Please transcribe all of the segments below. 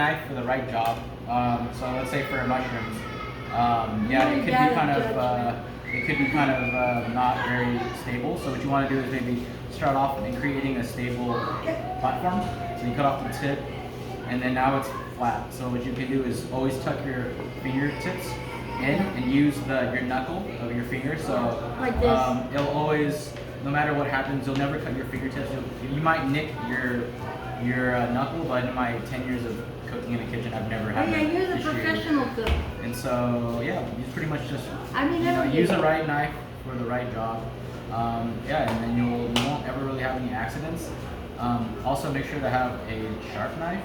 knife for the right job. So let's say for mushrooms, yeah, it could be kind of not very stable. So what you want to do is maybe start off in creating a stable platform. So you cut off the tip, and then now it's flat. So what you can do is always tuck your fingertips in and use your knuckle of your finger. So like this. It'll always, no matter what happens, you'll never cut your fingertips. You might nick your knuckle, but in my 10 years of cooking in the kitchen, I've never had Yeah, you're the issue. professional cook. And so, yeah, you pretty much just I use the right knife for the right job. Yeah, and then you won't ever really have any accidents. Also, make sure to have a sharp knife.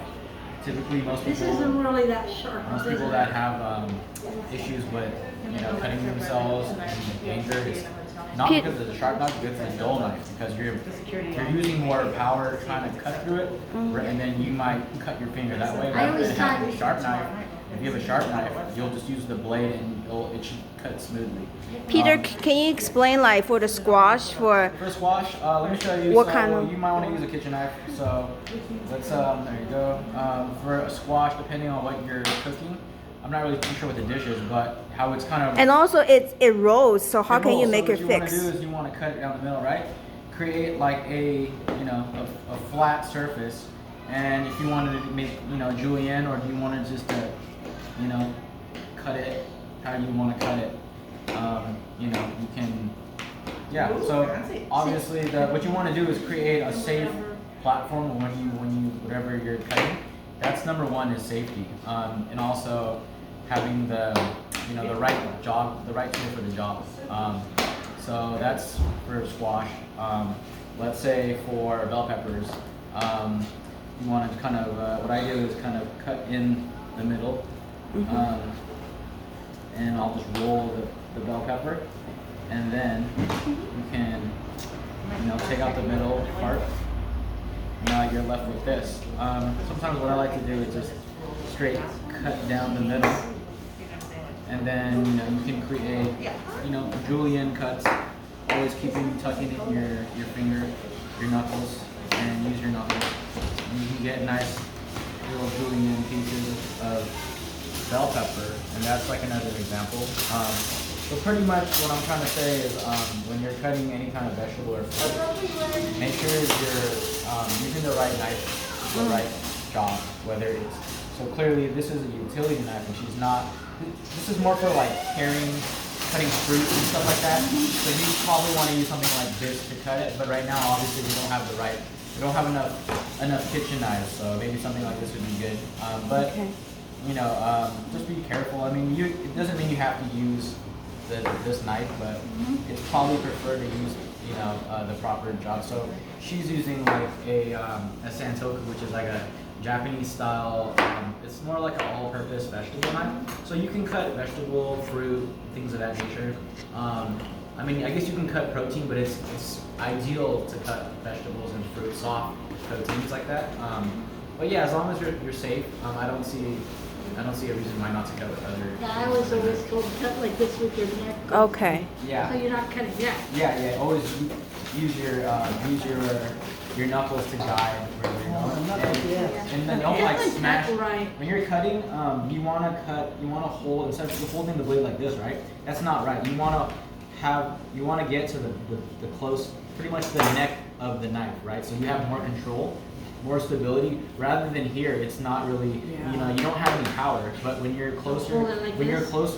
Typically, most This people isn't really that sharp. most people that have issues with cutting themselves and danger, it's not because it's a sharp knife, it's a dull knife, because you're using more power trying to cut through it, and then you might cut your finger that way. Rather than having a sharp knife, if you have a sharp knife, you'll just use the blade and it should cut smoothly. Peter, can you explain like for the squash for squash, let me show you. What kind of? You might want to use a kitchen knife. So let's there you go. For a squash, depending on what you're cooking, I'm not really too sure what the dish is, but how it's kind of. And also it rolls, so how can you make it fix? fix? What you want to do is you want to cut it down the middle, right? Create like a flat surface, and if you wanted to make julienne, or do you want to just cut it how you want to cut it, you can. Yeah. So obviously, what you want to do is create a safe platform when you whatever you're cutting. That's number one, is safety, and also having the right job, the right tool for the job. So that's for squash. Let's say for bell peppers, you want to kind of what I do is kind of cut in the middle, and I'll just roll the bell pepper, and then you can take out the middle part. Now you're left with this. Sometimes what I like to do is just straight cut down the middle, and then you can create julienne cuts. Always tucking in your finger, your knuckles, and use your knuckles. And you can get nice little julienne pieces of bell pepper, and that's like another example. So pretty much what I'm trying to say is when you're cutting any kind of vegetable or fruit, make sure you're using the right knife for the right job. Whether it's, so clearly this is a utility knife, and she's not, this is more for like cutting fruit and stuff like that. So you probably want to use something like this to cut it, but right now obviously we don't have enough kitchen knives, so maybe something like this would be good. But just be careful. I mean, it doesn't mean you have to use this knife, but it's probably preferred to use the proper job. So she's using like a Santoku, which is like a Japanese style. It's more like an all-purpose vegetable knife. So you can cut vegetable, fruit, things of that nature. I mean, I guess you can cut protein, but it's ideal to cut vegetables and fruit, soft proteins like that. But yeah, as long as you're safe, I don't see a reason why not to cut with other. Yeah, I was always told to cut like this with your neck. Okay. Yeah. So you're not cutting that. Yeah. Always use your knuckles to guide where you're going. And then don't like smash. Right. When you're cutting, you want to hold, instead of holding the blade like this, right? That's not right. You want to get to the close, pretty much the neck of the knife, right? So you have more control, more stability, rather than here. It's not really, you don't have any power. But when you're closer,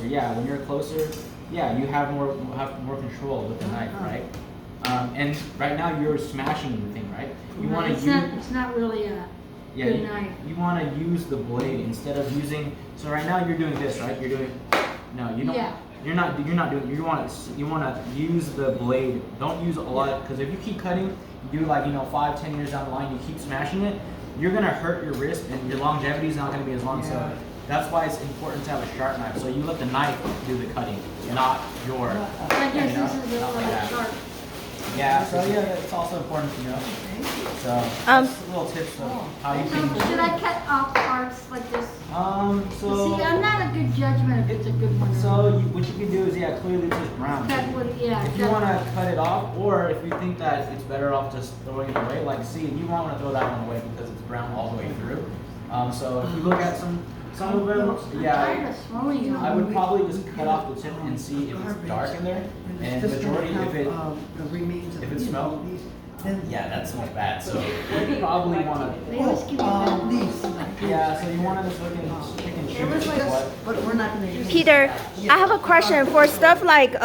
yeah, you have more control with the knife, right? And right now you're smashing the thing, right? You want to use. It's not really a good knife. You want to use the blade instead of using. So right now you're doing this, right? You're doing. No, you don't. Yeah. You're not doing. You want to use the blade. Don't use a lot, because if you keep cutting, you do 5-10 years down the line, you keep smashing it, you're gonna hurt your wrist, and your longevity is not gonna be as long. So that's why it's important to have a sharp knife. So you let the knife do the cutting, not your. I guess this is a not like little that. sharp. Yeah. So yeah, it's also important to know. So that's little tips of how you can. Should I cut off parts like this? So. See, I'm not a good judgment if it's a good one. So what you can do is, clearly it's just brown. If you want to cut it off, or if you think that it's better off just throwing it away, you want to throw that one away because it's brown all the way through. So if you look at some of them, I'm tired yeah, of smelling I them. would probably just cut off the tip and see if it's dark in there. And the majority, if it smells, yeah, that smells bad. So you probably want to. They always give me bad These. Yeah, so you want to just look and pick and choose what. But we're not gonna use. Peter, I have a question for stuff like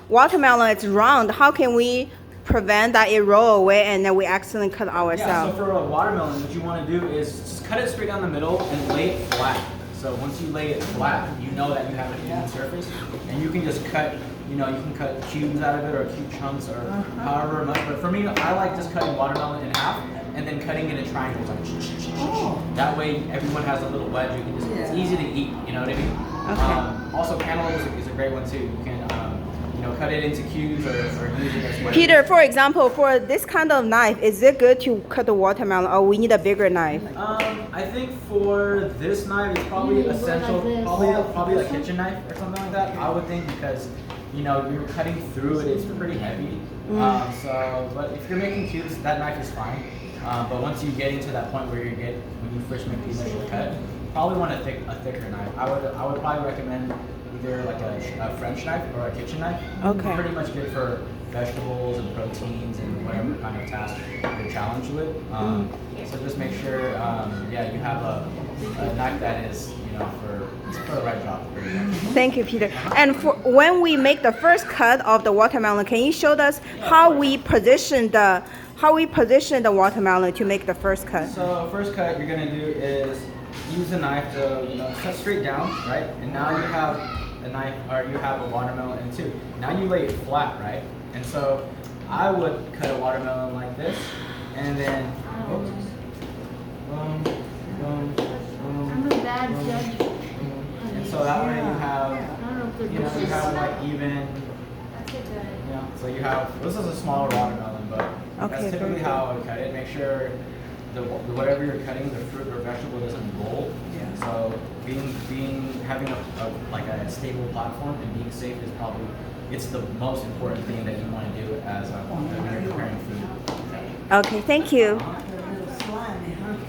watermelon. It's round. How can we prevent that it roll away and then we accidentally cut Yeah, so ourselves? for a watermelon, what you want to do is just cut it straight down the middle and lay it flat. So once you lay it flat, you know that you have an even surface, and you can just cut, you can cut cubes out of it or cube chunks or however much. But for me, I like just cutting watermelon in half and then cutting it in triangles. Like, that way, everyone has a little wedge. You can just, it's easy to eat. You know what I mean? Okay. Also, cantaloupe is a great one too. You can, cut it into cubes or use it as wedges. Peter, for example, for this kind of knife, is it good to cut the watermelon or we need a bigger knife? I think for this knife, it's probably You go essential, like this. probably a kitchen knife or something like that. I would think because, you're cutting through it, it's pretty heavy. But if you're making cubes, that knife is fine. But once you get into that point where when you first make the initial cut, you probably want a thicker knife. I would probably recommend either like a French knife or a kitchen knife. Okay. Pretty much good for vegetables and proteins and whatever kind of task you're challenged with. So just make sure, you have a knife that is, for the right job. Pretty much. Thank you, Peter. And for when we make the first cut of the watermelon, can you show us how we position the watermelon to make the first cut? So first cut you're gonna do is use the knife to cut straight down, right? And now you have a knife, or you have a watermelon in two. Now you lay it flat, right? And so I would cut a watermelon like this, and then boom, boom, boom. I'm a bad judge. And so that way you have, I don't know if they're you have like even, so you have, this is a smaller watermelon, but Okay, that's typically very how I would cut it. Make sure whatever you're cutting, the fruit or vegetable doesn't roll. So having a stable platform and being safe is probably, it's the most important thing that you want to do as when you're preparing food. Okay, thank you.